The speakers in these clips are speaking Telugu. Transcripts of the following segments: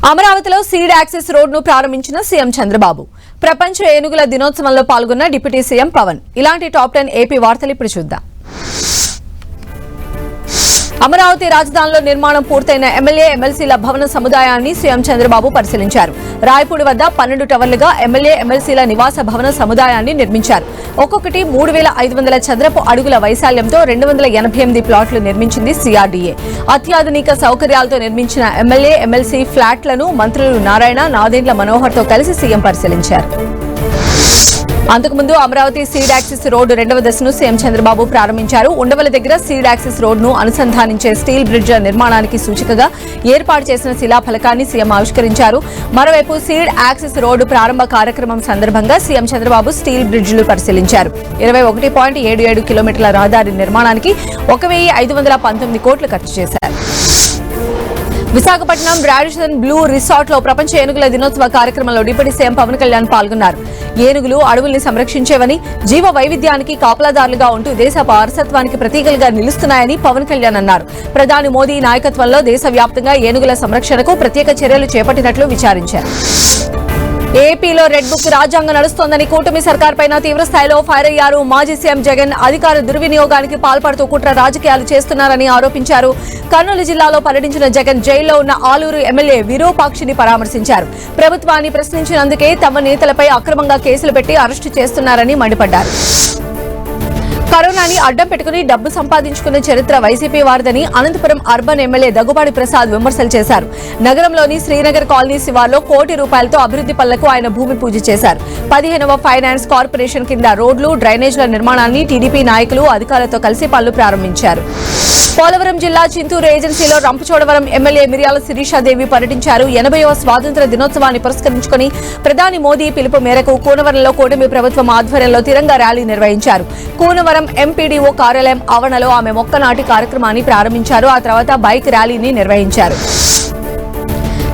అమరావతిలో సీడ్ యాక్సెస్ రోడ్ను ప్రారంభించిన సీఎం చంద్రబాబు. ప్రపంచ ఏనుగుల దినోత్సవంలో పాల్గొన్న డిప్యూటీ సీఎం పవన్. ఇలాంటి టాప్ 10 ఏపీ వార్తలు ఇప్పుడు చూద్దాం. అమరావతి రాజధానిలో నిర్మాణం పూర్తయిన ఎమ్మెల్యే ఎమ్మెల్సీల భవన సముదాయాన్ని సీఎం చంద్రబాబు పరిశీలించారు. రాయపూడి వద్ద 12 టవర్లుగా ఎమ్మెల్యే ఎమ్మెల్సీల నివాస భవన సముదాయాన్ని నిర్మించారు. ఒక్కొక్కటి 3,500 చదరపు అడుగుల వైశాల్యంతో 288 ప్లాట్లు నిర్మించింది సిఆర్డీఏ. అత్యాధునిక సౌకర్యాలతో నిర్మించిన ఎమ్మెల్యే ఎమ్మెల్సీ ఫ్లాట్లను మంత్రులు నారాయణ, నాదెండ్ల మనోహర్తో కలిసి సీఎం పరిశీలించారు. అంతకుముందు అమరావతి సీడ్ యాక్సెస్ రోడ్డు 2వ దశను సీఎం చంద్రబాబు ప్రారంభించారు. ఉండవల దగ్గర సీడ్ యాక్సెస్ రోడ్డును అనుసంధానించే స్టీల్ బ్రిడ్జ్ నిర్మాణానికి సూచికగా ఏర్పాటు చేసిన శిలాఫలకాన్ని సీఎం ఆవిష్కరించారు. మరోవైపు సీడ్ యాక్సెస్ రోడ్డు ప్రారంభ కార్యక్రమం సందర్భంగా సీఎం చంద్రబాబు స్టీల్ బ్రిడ్జ్లు పరిశీలించారు. 21.77 కిలోమీటర్ల రహదారి నిర్మాణానికి 1,519 కోట్లు ఖర్చు చేశారు. విశాఖపట్నం రాడిసన్ బ్లూ రిసార్ట్ లో ప్రపంచ ఏనుగుల దినోత్సవ కార్యక్రమంలో డిప్యూటీ సీఎం పవన్ కళ్యాణ్ పాల్గొన్నారు. ఏనుగులు అడవుల్ని సంరక్షించేవని, జీవ వైవిధ్యానికి కాపలాదారులుగా ఉంటూ దేశ వారసత్వానికి ప్రతీకలుగా నిలుస్తున్నాయని పవన్ కళ్యాణ్ అన్నారు. ప్రధాని మోదీ నాయకత్వంలో దేశవ్యాప్తంగా ఏనుగుల సంరక్షణకు ప్రత్యేక చర్యలు చేపట్టినట్లు విచారించారు. ఏపీలో రెడ్ బుక్ రాజ్యాంగం నడుస్తోందని కూటమి సర్కార్పై తీవ్రస్థాయిలో ఫైర్ అయ్యారు. మాజీ సీఎం జగన్ అధికార దుర్వినియోగానికి పాల్పడుతూ కుట్ర రాజకీయాలు చేస్తున్నారని ఆరోపించారు. కర్నూలు జిల్లాలో పర్యటించిన జగన్ జైల్లో ఉన్న ఆలూరు ఎమ్మెల్యే విరూపాక్షిని పరామర్శించారు. ప్రభుత్వాన్ని ప్రశ్నించినందుకే తమ నేతలపై అక్రమంగా కేసులు పెట్టి అరెస్టు చేస్తున్నారని మండిపడ్డారు. కరోనాని అడ్డం పెట్టుకుని డబ్బు సంపాదించుకున్న చరిత్ర వైసీపీ వారిదని అనంతపురం అర్బన్ ఎమ్మెల్యే దగ్గుబాటి ప్రసాద్ విమర్శలు చేశారు. నగరంలోని శ్రీనగర్ కాలనీ శివార్లో ₹1 కోటి అభివృద్ది పనులకు ఆయన భూమి పూజ చేశారు. 15వ ఫైనాన్స్ కార్పొరేషన్ కింద రోడ్లు, డ్రైనేజ్ల నిర్మాణాన్ని టీడీపీ నాయకులు అధికారులతో కలిసి పనులు ప్రారంభించారు. పోలవరం జిల్లా చింతూరు ఏజెన్సీలో రంపచోడవరం ఎమ్మెల్యే మిర్యాల శిరీషాదేవి పర్యటించారు. 80వ స్వాతంత్ర్య దినోత్సవాన్ని పురస్కరించుకుని ప్రధాని మోదీ పిలుపు మేరకు కూనవరంలో కూటమి ప్రభుత్వం ఆధ్వర్యంలో తిరంగా ర్యాలీ నిర్వహించారు. కూనవరం ఎంపీడీఓ కార్యాలయం ఆవరణలో ఆమె మొక్క నాటి కార్యక్రమాన్ని ప్రారంభించారు. ఆ తర్వాత బైక్ ర్యాలీని నిర్వహించారు.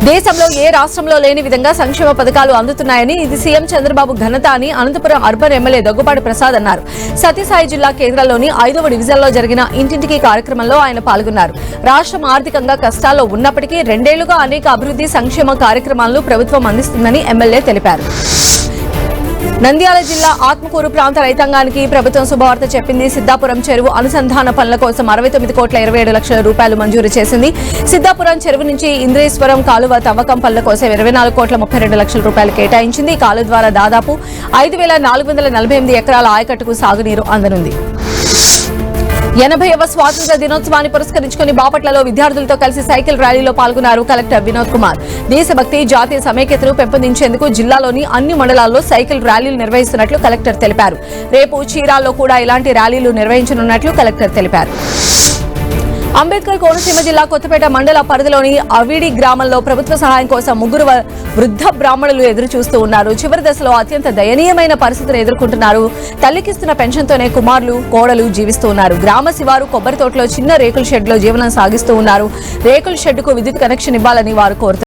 దేశంలో ఏ రాష్ట్రంలో లేని విధంగా సంక్షేమ పథకాలు అందుతున్నాయని, ఇది సీఎం చంద్రబాబు ఘనత అని అనంతపురం అర్బన్ ఎమ్మెల్యే దగ్గుబాటి ప్రసాద్ అన్నారు. సత్యసాయి జిల్లా కేంద్రంలోని 5వ డివిజన్లో జరిగిన ఇంటింటికి కార్యక్రమంలో ఆయన పాల్గొన్నారు. రాష్ట్రం ఆర్థికంగా కష్టాల్లో ఉన్నప్పటికీ 2 ఏళ్లుగా అనేక అభివృద్ది సంక్షేమ కార్యక్రమాలను ప్రభుత్వం అందిస్తుందని ఎమ్మెల్యే తెలిపారు. నంద్యాల జిల్లా ఆత్మకూరు ప్రాంత రైతాంగానికి ప్రభుత్వం శుభవార్త చెప్పింది. సిద్దాపురం చెరువు అనుసంధాన పనుల కోసం 69,27,00,000 మంజూరు చేసింది. సిద్దాపురం చెరువు నుంచి ఇంద్రేశ్వరం కాలువ తవ్వకం పనుల కోసం 24,32,00,000 కేటాయించింది. కాలువ ద్వారా దాదాపు 5,448 ఎకరాల ఆయకట్టుకు సాగునీరు అందనుంది. 80వ స్వాతంత్ర్య దినోత్సవాన్ని పురస్కరించుకుని బాపట్లలో విద్యార్థులతో కలిసి సైకిల్ ర్యాలీలో పాల్గొన్నారు కలెక్టర్ వినోద్ కుమార్. దేశభక్తి, జాతీయ సమైక్యతను పెంపొందించేందుకు జిల్లాలోని అన్ని మండలాల్లో సైకిల్ ర్యాలీలు నిర్వహిస్తున్నట్లు కలెక్టర్ తెలిపారు. రేపు చీరాల్లో కూడా ఇలాంటి ర్యాలీలు నిర్వహించనున్నట్లు కలెక్టర్ తెలిపారు. అంబేద్కర్ కోనసీమ జిల్లా కొత్తపేట మండల పరిధిలోని అవిడి గ్రామంలో ప్రభుత్వ సహాయం కోసం 3 వృద్ధ బ్రాహ్మణులు ఎదురు చూస్తూ ఉన్నారు. చివరి దశలో అత్యంత దయనీయమైన పరిస్థితిని ఎదుర్కొంటున్నారు. తల్లికిస్తున్న పెన్షన్తోనే కుమారులు, కోడలు జీవిస్తూ ఉన్నారు. గ్రామ శివారు కొబ్బరి తోటలో చిన్న రేకుల షెడ్లో జీవనం సాగిస్తూ ఉన్నారు. రేకుల షెడ్డుకు విద్యుత్ కనెక్షన్ ఇవ్వాలని వారు కోరుతున్నారు.